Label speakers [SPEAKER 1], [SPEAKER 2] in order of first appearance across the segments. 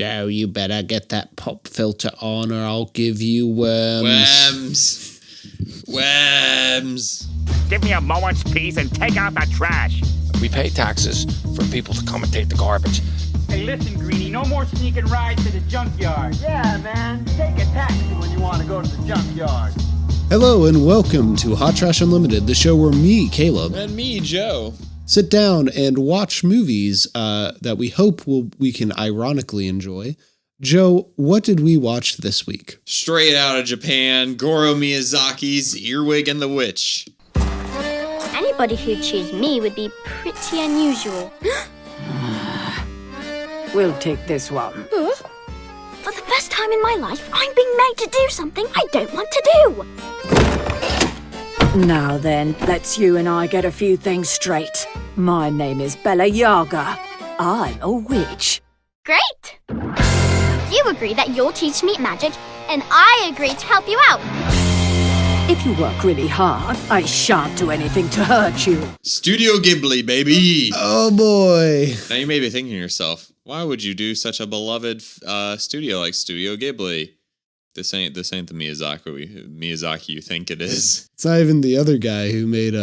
[SPEAKER 1] Joe, you better get that pop filter on or I'll give you worms.
[SPEAKER 2] Worms.
[SPEAKER 3] Give me a moment's peace and take out the trash.
[SPEAKER 4] We pay taxes for people to commentate the garbage.
[SPEAKER 5] Hey, listen, Greenie, no more sneaking rides to the junkyard. Yeah, man, take a taxi when you want to go to the junkyard.
[SPEAKER 1] Hello and welcome to Hot Trash Unlimited, the show where me, Caleb,
[SPEAKER 2] And me, Joe,
[SPEAKER 1] sit down and watch movies that we hope we can ironically enjoy. Joe, what did we watch this week?
[SPEAKER 2] straight out of Japan, Goro Miyazaki's Earwig and the Witch.
[SPEAKER 6] Anybody who'd choose me would be pretty unusual.
[SPEAKER 7] We'll take this one.
[SPEAKER 6] For the first time in my life, I'm being made to do something I don't want to do.
[SPEAKER 7] Now then, let's you and I get a few things straight. My name is Bella Yaga. I'm a witch.
[SPEAKER 6] Great! You agree that you'll teach me magic, and I agree to help you out.
[SPEAKER 7] If you work really hard, I shan't do anything to hurt you.
[SPEAKER 2] Studio Ghibli, baby.
[SPEAKER 1] Oh boy.
[SPEAKER 2] Now you may be thinking to yourself, why would you do such a beloved studio like Studio Ghibli? This ain't the Miyazaki you think it is.
[SPEAKER 1] It's not even the other guy who made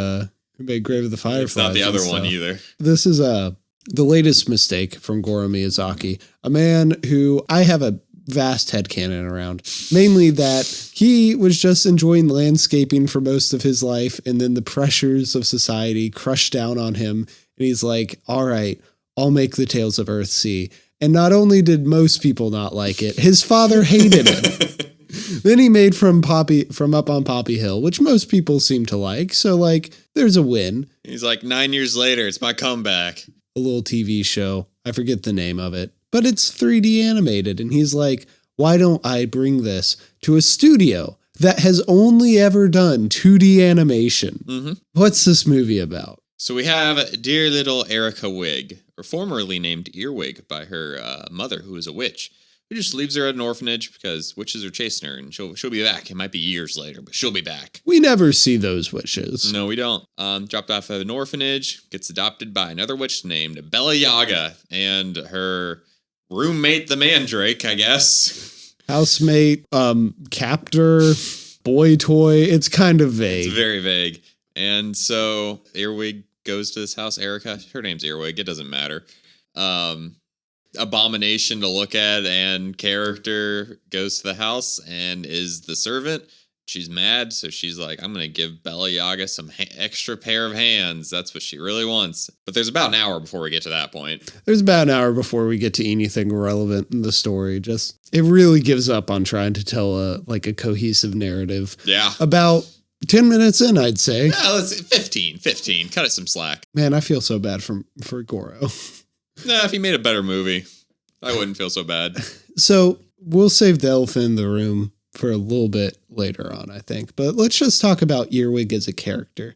[SPEAKER 1] Grave of the Fireflies.
[SPEAKER 2] It's not the other one either.
[SPEAKER 1] This is the latest mistake from Goro Miyazaki, a man who I have a vast headcanon around, mainly that he was just enjoying landscaping for most of his life, and then the pressures of society crushed down on him, and he's like, all right, I'll make the Tales of Earthsea. And not only did most people not like it, his father hated it. Then he made From Up on Poppy Hill, which most people seem to like, so like, there's a win.
[SPEAKER 2] He's like, 9 years later, it's my comeback.
[SPEAKER 1] A little TV show. I forget the name of it, but it's 3D animated. And he's like, why don't I bring this to a studio that has only ever done 2D animation?
[SPEAKER 2] Mm-hmm.
[SPEAKER 1] What's this movie about?
[SPEAKER 2] So we have dear little Erica Wig, or formerly named Earwig by her mother, who is a witch, who just leaves her at an orphanage because witches are chasing her, and she'll be back. It might be years later, but she'll be back.
[SPEAKER 1] We never see those witches.
[SPEAKER 2] No, we don't. Dropped off at an orphanage, gets adopted by another witch named Bella Yaga, and her roommate, the Mandrake, I guess.
[SPEAKER 1] Housemate, captor, boy toy. It's kind of vague.
[SPEAKER 2] It's very vague. And so Earwig goes to this house. Erica, her name's Earwig. It doesn't matter. Abomination to look at and character goes to the house and is the servant. She's mad, so she's like, I'm going to give Bella Yaga some extra pair of hands. That's what she really wants. But there's about an hour before we get to that point.
[SPEAKER 1] There's about an hour before we get to anything relevant in the story. It really gives up on trying to tell a cohesive narrative.
[SPEAKER 2] Yeah.
[SPEAKER 1] About 10 minutes in, I'd say.
[SPEAKER 2] Yeah, let's 15. Cut it some slack.
[SPEAKER 1] Man, I feel so bad for Goro.
[SPEAKER 2] Nah, if he made a better movie, I wouldn't feel so bad.
[SPEAKER 1] So we'll save the elephant in the room for a little bit later on, I think. But let's just talk about Earwig as a character.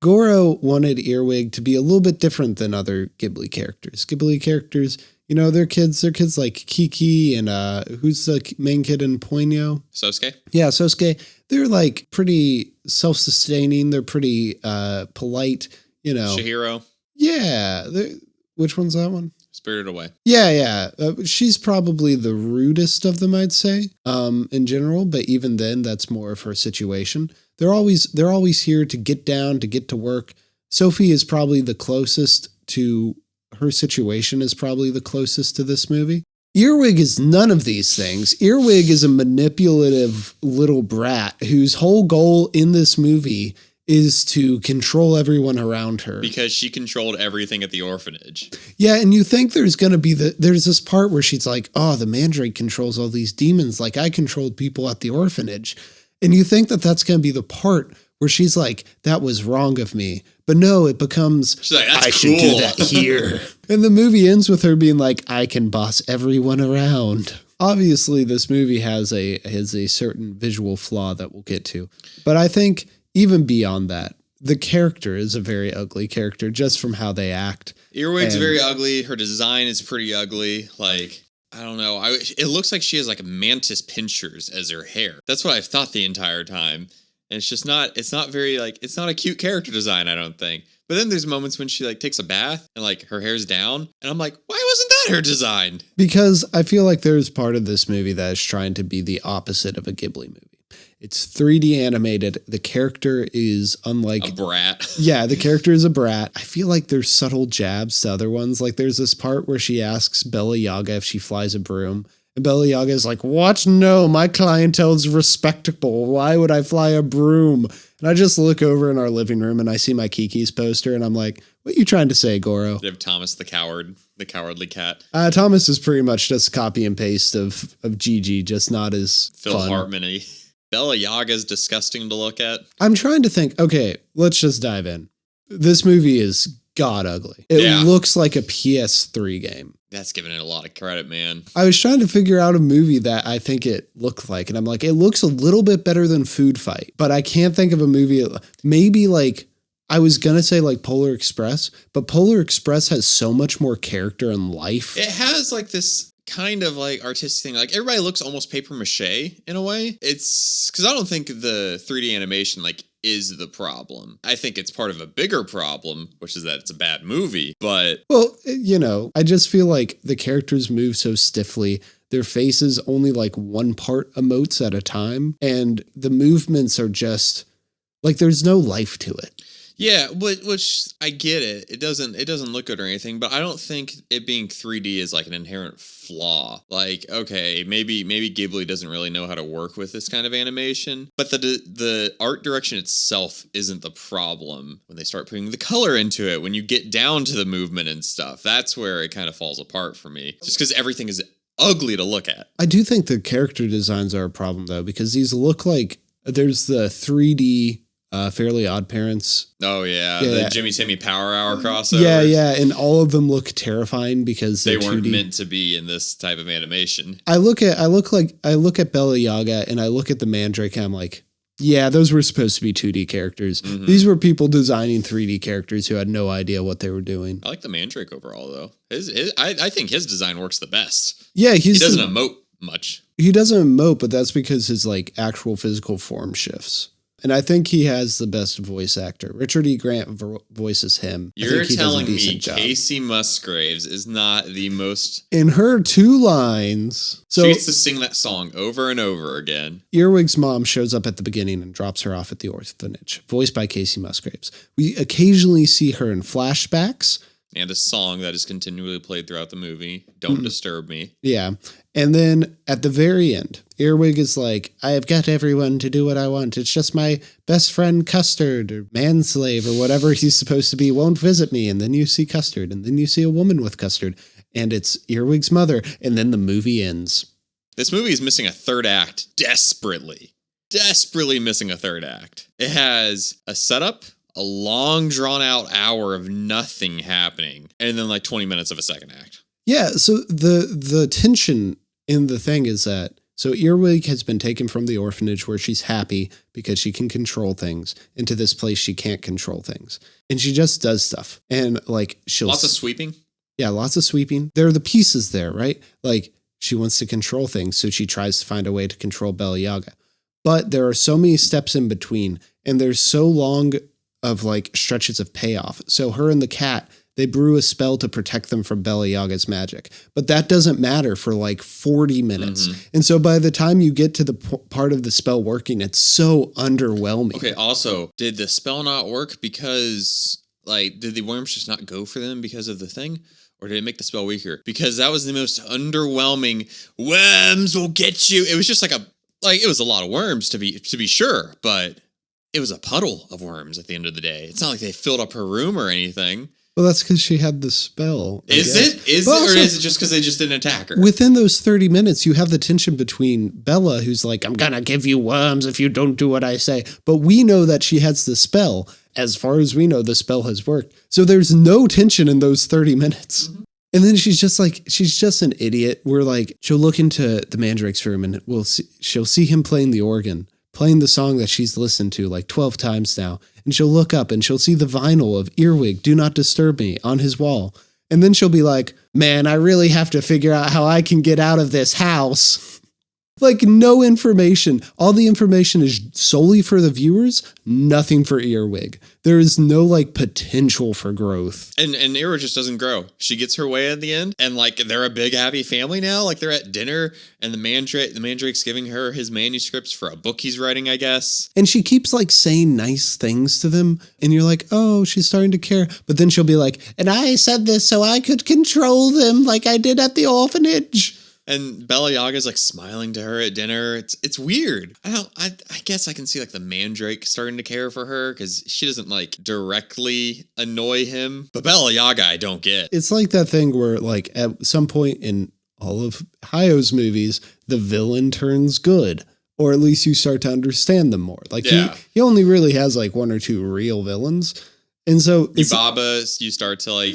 [SPEAKER 1] Goro wanted Earwig to be a little bit different than other Ghibli characters. Ghibli characters, you know, they're kids like Kiki and who's the main kid in Ponyo?
[SPEAKER 2] Sosuke?
[SPEAKER 1] Yeah, Sosuke. They're like pretty self-sustaining. They're pretty polite, you know.
[SPEAKER 2] Chihiro?
[SPEAKER 1] Yeah. Which one's that one?
[SPEAKER 2] Spirited Away.
[SPEAKER 1] Yeah. She's probably the rudest of them, I'd say, in general. But even then, that's more of her situation. They're always here to get down, to get to work. Sophie is probably the closest to her situation, is probably the closest to this movie. Earwig is none of these things. Earwig is a manipulative little brat whose whole goal in this movie is to control everyone around her.
[SPEAKER 2] Because she controlled everything at the orphanage.
[SPEAKER 1] Yeah, and you think there's going to be there's this part where she's like, oh, the Mandrake controls all these demons like I controlled people at the orphanage. And you think that that's going to be the part where she's like, that was wrong of me. But no, it becomes,
[SPEAKER 2] she's like, that's
[SPEAKER 1] I
[SPEAKER 2] cool.
[SPEAKER 1] should do that here. And the movie ends with her being like, I can boss everyone around. Obviously, this movie has a certain visual flaw that we'll get to. But I think even beyond that, the character is a very ugly character just from how they act.
[SPEAKER 2] Earwig's very ugly. Her design is pretty ugly. Like, I don't know. It looks like she has like mantis pinchers as her hair. That's what I've thought the entire time. And it's not a cute character design, I don't think. But then there's moments when she like takes a bath and like her hair's down. And I'm like, why wasn't at her design.
[SPEAKER 1] Because I feel like there's part of this movie that is trying to be the opposite of a Ghibli movie. It's 3D animated. The character is unlike...
[SPEAKER 2] A brat.
[SPEAKER 1] Yeah, the character is a brat. I feel like there's subtle jabs to other ones. Like there's this part where she asks Bella Yaga if she flies a broom. And Bella Yaga is like, what? No, my clientele's respectable. Why would I fly a broom? And I just look over in our living room and I see my Kiki's poster and I'm like, what are you trying to say, Goro?
[SPEAKER 2] They have Thomas the coward, the cowardly cat.
[SPEAKER 1] Thomas is pretty much just copy and paste of Gigi, just not as
[SPEAKER 2] Phil
[SPEAKER 1] fun.
[SPEAKER 2] Hartman-y. Bella Yaga's disgusting to look at.
[SPEAKER 1] I'm trying to think, okay, let's just dive in. This movie is god ugly. It looks like a PS3 game.
[SPEAKER 2] That's giving it a lot of credit, man.
[SPEAKER 1] I was trying to figure out a movie that I think it looked like, and I'm like, it looks a little bit better than Food Fight, but I can't think of a movie. Maybe like, I was going to say like Polar Express, but Polar Express has so much more character and life.
[SPEAKER 2] It has like this kind of like artistic thing. Like everybody looks almost paper mache in a way. It's because I don't think the 3D animation like is the problem. I think it's part of a bigger problem, which is that it's a bad movie. But
[SPEAKER 1] well, you know, I just feel like the characters move so stiffly. Their faces only like one part emotes at a time, and the movements are just like there's no life to it.
[SPEAKER 2] Yeah, which I get it. It doesn't look good or anything, but I don't think it being 3D is like an inherent flaw. Like, okay, maybe Ghibli doesn't really know how to work with this kind of animation, but the art direction itself isn't the problem. When they start putting the color into it, when you get down to the movement and stuff, that's where it kind of falls apart for me. Just because everything is ugly to look at.
[SPEAKER 1] I do think the character designs are a problem though, because these look like there's the 3D Fairly Odd Parents.
[SPEAKER 2] Oh yeah, the Jimmy Timmy Power Hour crossover.
[SPEAKER 1] Yeah, and all of them look terrifying because
[SPEAKER 2] they weren't
[SPEAKER 1] 2D.
[SPEAKER 2] Meant to be in this type of animation.
[SPEAKER 1] I look at Bella Yaga and I look at the Mandrake and I'm like, yeah, those were supposed to be 2D characters. Mm-hmm. These were people designing 3D characters who had no idea what they were doing.
[SPEAKER 2] I like the Mandrake overall though. I think his design works the best.
[SPEAKER 1] Yeah,
[SPEAKER 2] he doesn't emote much.
[SPEAKER 1] He doesn't emote, but that's because his like actual physical form shifts. And I think he has the best voice actor. Richard E. Grant voices him.
[SPEAKER 2] You're telling me Casey Musgraves is not the most...
[SPEAKER 1] In her 2 lines...
[SPEAKER 2] So, she gets to sing that song over and over again.
[SPEAKER 1] Earwig's mom shows up at the beginning and drops her off at the orphanage, voiced by Casey Musgraves. We occasionally see her in flashbacks.
[SPEAKER 2] And a song that is continually played throughout the movie. Don't disturb me.
[SPEAKER 1] Yeah. And then at the very end, Earwig is like, I have got everyone to do what I want. It's just my best friend Custard or Manslave or whatever he's supposed to be won't visit me. And then you see Custard and then you see a woman with Custard and it's Earwig's mother. And then the movie ends.
[SPEAKER 2] This movie is missing a third act desperately missing a third act. It has a setup, a long drawn out hour of nothing happening, and then like 20 minutes of a second act. Yeah.
[SPEAKER 1] So the tension in the thing is that, so Earwig has been taken from the orphanage where she's happy because she can control things into this place she can't control things. And she just does stuff. And like
[SPEAKER 2] lots of sweeping.
[SPEAKER 1] Yeah, lots of sweeping. There are the pieces there, right? Like she wants to control things, so she tries to find a way to control Bella Yaga. But there are so many steps in between, and there's so long of like stretches of payoff. So her and the cat, they brew a spell to protect them from Bella Yaga's magic. But that doesn't matter for like 40 minutes. Mm-hmm. And so by the time you get to the part of the spell working, it's so underwhelming.
[SPEAKER 2] Okay, also, did the spell not work because, like, did the worms just not go for them because of the thing? Or did it make the spell weaker? Because that was the most underwhelming, worms will get you. It was just it was a lot of worms to be sure, but it was a puddle of worms at the end of the day. It's not like they filled up her room or anything.
[SPEAKER 1] Well, that's because she had the spell.
[SPEAKER 2] Is it? Or is it just because they just didn't attack her?
[SPEAKER 1] Within those 30 minutes, you have the tension between Bella, who's like, I'm going to give you worms if you don't do what I say. But we know that she has the spell. As far as we know, the spell has worked. So there's no tension in those 30 minutes. Mm-hmm. And then she's just an idiot. We're like, she'll look into the Mandrake's room and she'll see him playing the organ, playing the song that she's listened to like 12 times now. And she'll look up and she'll see the vinyl of Earwig, Do Not Disturb Me, on his wall. And then she'll be like, man, I really have to figure out how I can get out of this house. Like no information. All the information is solely for the viewers, nothing for Earwig. There is no like potential for growth.
[SPEAKER 2] And Earwig just doesn't grow. She gets her way at the end, and like they're a big happy family now. Like they're at dinner, and the Mandrake's giving her his manuscripts for a book he's writing, I guess.
[SPEAKER 1] And she keeps like saying nice things to them, and you're like, oh, she's starting to care. But then she'll be like, and I said this so I could control them like I did at the orphanage.
[SPEAKER 2] And Bella Yaga's like smiling to her at dinner. It's weird. I guess I can see like the Mandrake starting to care for her because she doesn't like directly annoy him. But Bella Yaga, I don't get.
[SPEAKER 1] It's like that thing where like at some point in all of Hayau's movies, the villain turns good. Or at least you start to understand them more. Like he only really has like one or two real villains. And so
[SPEAKER 2] Yubaba, you start to like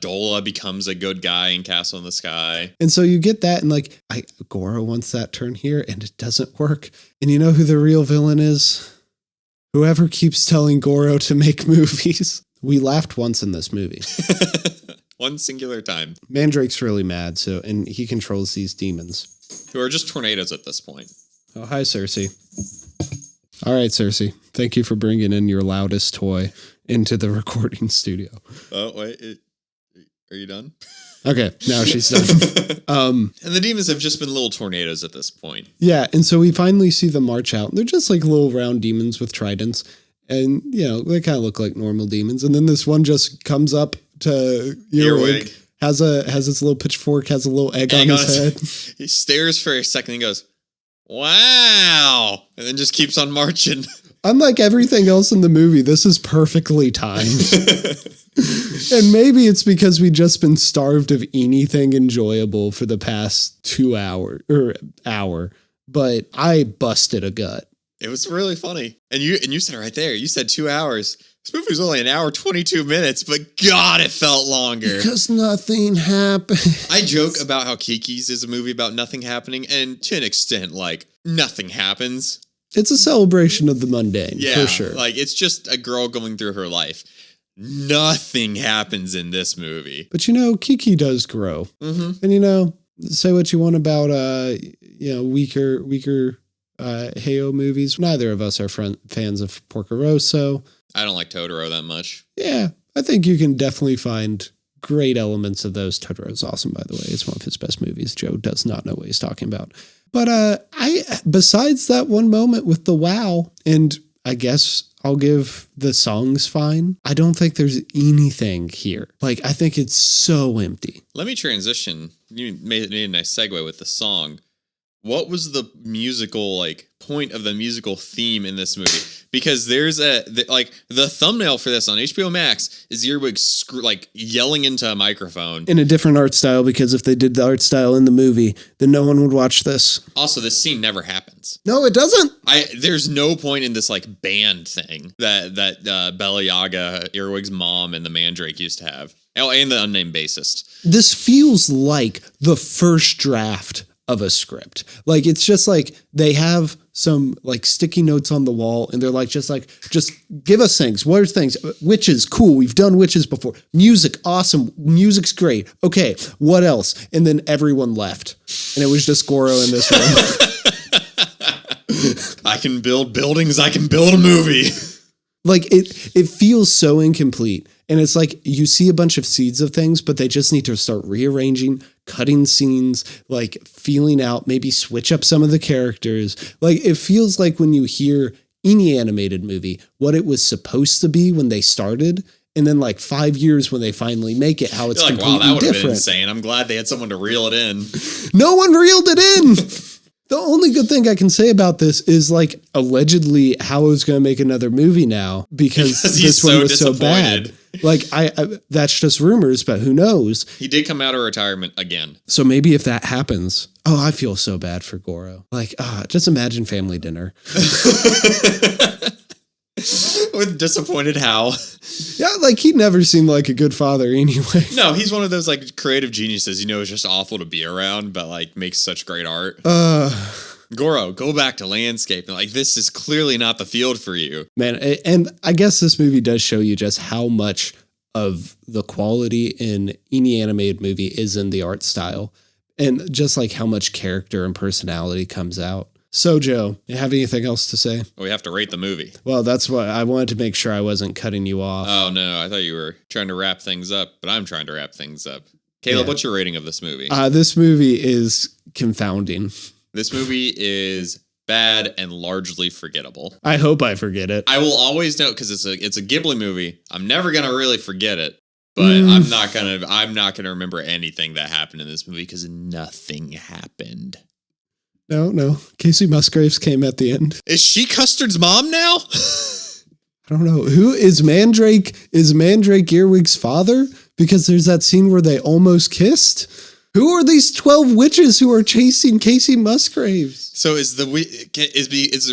[SPEAKER 2] Dola becomes a good guy in Castle in the Sky.
[SPEAKER 1] And so you get that, and like Goro wants that turn here, and it doesn't work. And you know who the real villain is? Whoever keeps telling Goro to make movies. We laughed once in this movie.
[SPEAKER 2] One singular time.
[SPEAKER 1] Mandrake's really mad, and he controls these demons.
[SPEAKER 2] Who are just tornadoes at this point.
[SPEAKER 1] Oh, hi, Cersei. All right, Cersei. Thank you for bringing in your loudest toy into the recording studio.
[SPEAKER 2] Oh, wait. Are you done?
[SPEAKER 1] Okay, now she's done.
[SPEAKER 2] And the demons have just been little tornadoes at this point.
[SPEAKER 1] Yeah, and so we finally see them march out. They're just like little round demons with tridents. And, you know, they kind of look like normal demons. And then this one just comes up to Earwig. Has its little pitchfork, has a little egg on his head.
[SPEAKER 2] He stares for a second and goes, wow, and then just keeps on marching.
[SPEAKER 1] Unlike everything else in the movie, this is perfectly timed. And maybe it's because we've just been starved of anything enjoyable for the past 2 hour, but I busted a gut.
[SPEAKER 2] It was really funny. And you said it right there. You said 2 hours. This movie was only an hour, 22 minutes, but God, it felt longer.
[SPEAKER 1] Because nothing happened.
[SPEAKER 2] I joke about how Kiki's is a movie about nothing happening, and to an extent, like, nothing happens.
[SPEAKER 1] It's a celebration of the mundane, for sure.
[SPEAKER 2] Like, it's just a girl going through her life. Nothing happens in this movie.
[SPEAKER 1] But, you know, Kiki does grow. Mm-hmm. And, you know, say what you want about, weaker Hayao movies. Neither of us are fans of Porco Rosso.
[SPEAKER 2] I don't like Totoro that much.
[SPEAKER 1] Yeah, I think you can definitely find great elements of those. Totoro's awesome, by the way. It's one of his best movies. Joe does not know what he's talking about. But besides that one moment with the wow, and I guess I'll give the songs fine, I don't think there's anything here. Like, I think it's so empty.
[SPEAKER 2] Let me transition. You made a nice segue with the song. What was the musical, like, point of the musical theme in this movie? Because there's the thumbnail for this on HBO Max is Earwig yelling into a microphone.
[SPEAKER 1] In a different art style, because if they did the art style in the movie, then no one would watch this.
[SPEAKER 2] Also, this scene never happens.
[SPEAKER 1] No, it doesn't.
[SPEAKER 2] There's no point in this, like, band thing that Bella Yaga, Earwig's mom, and the Mandrake used to have. Oh, and the unnamed bassist.
[SPEAKER 1] This feels like the first draft of a script. Like, it's just like they have some like sticky notes on the wall and they're like, just give us things. What are things? Witches, cool. We've done witches before. Music, awesome. Music's great. Okay, what else? And then everyone left. And it was just Goro in this room.
[SPEAKER 2] I can build buildings. I can build a movie.
[SPEAKER 1] Like, it feels so incomplete. And it's like you see a bunch of seeds of things, but they just need to start rearranging, cutting scenes, like feeling out, maybe switch up some of the characters. Like, it feels like when you hear any animated movie, what it was supposed to be when they started, and then like 5 years when they finally make it, how it's
[SPEAKER 2] like,
[SPEAKER 1] completely
[SPEAKER 2] wow, that would have
[SPEAKER 1] different.
[SPEAKER 2] been insane. I'm glad they had someone to reel it in.
[SPEAKER 1] No one reeled it in. The only good thing I can say about this is, like, allegedly how is going to make another movie now because this one was so bad. Like, I that's just rumors, but who knows?
[SPEAKER 2] He did come out of retirement again.
[SPEAKER 1] So maybe if that happens, I feel so bad for Goro. Like, just imagine family dinner.
[SPEAKER 2] With disappointed Hal.
[SPEAKER 1] Yeah, like, he never seemed like a good father anyway.
[SPEAKER 2] No, he's one of those, like, creative geniuses, is just awful to be around, but, like, makes such great art. Goro, go back to landscape. Like, this is clearly not the field for you.
[SPEAKER 1] Man, and I guess this movie does show you just how much of the quality in any animated movie is in the art style. And just like how much character and personality comes out. So, Joe, you have anything else to say?
[SPEAKER 2] We have to rate the movie.
[SPEAKER 1] Well, that's what I wanted to make sure I wasn't cutting you off.
[SPEAKER 2] Oh, no. I thought you were trying to wrap things up, but I'm trying to wrap things up. Caleb, what's your rating of this movie?
[SPEAKER 1] This movie is confounding.
[SPEAKER 2] This movie is bad and largely forgettable.
[SPEAKER 1] I hope I forget it.
[SPEAKER 2] I will always know, because it's a Ghibli movie. I'm never going to really forget it. But I'm not gonna remember anything that happened in this movie because nothing happened.
[SPEAKER 1] No. Casey Musgraves came at the end.
[SPEAKER 2] Is she Custard's mom now?
[SPEAKER 1] I don't know. Who is Mandrake? Is Mandrake Earwig's father? Because there's that scene where they almost kissed. Who are these 12 witches who are chasing Casey Musgraves?
[SPEAKER 2] So is the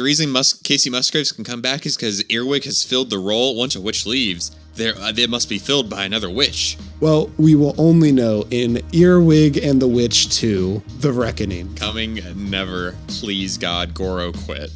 [SPEAKER 2] reason Casey Musgraves can come back is because Earwig has filled the role. Once a witch leaves, they must be filled by another witch.
[SPEAKER 1] Well, we will only know in Earwig and the Witch 2, The Reckoning.
[SPEAKER 2] Coming never. Please God, Goro quit.